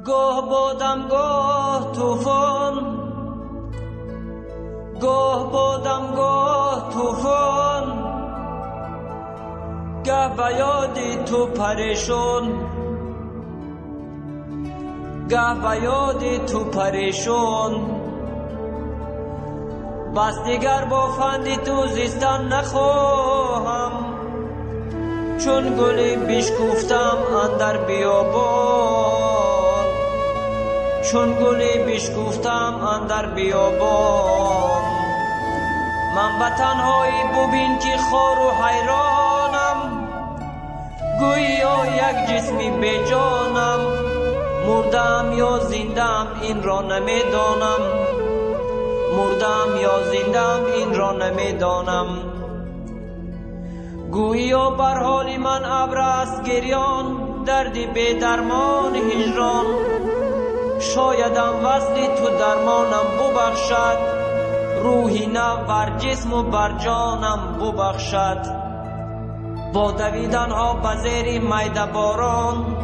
گاه بادم گاه طوفان، گاه بادم گاه طوفان، گه به یاد تو پریشان، گه به یاد تو پریشان. بس دیگر با فند تو زیستن نخواهم، چون گلی بشکفتم اندر بیابان، چون گلی بشکفتم اندر بیابان. من به تنهایی ببین که خار و حیرانم، گویا یک جسمی بی جانم، مردم یا زندم این را نمیدانم، مردم یا زندم این را نمیدانم. گویا بر حال من ابر است گریان، دردی بی درمان هجران. شایدم وصل تو درمانم ببخشد، روحی نو بر جسم و بر جانم ببخشد. با دویدن ها به زیر میده باران،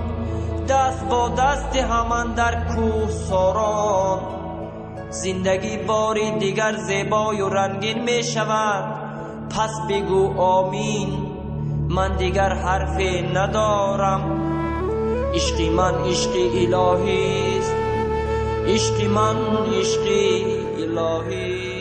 دست با دست همان در کوه ساران. زندگی باری دیگر زیبای و رنگین می شود، پس بگو آمین. من دیگر حرفی ندارم، عشق من عشق الهی است، عشق من عشق الهی.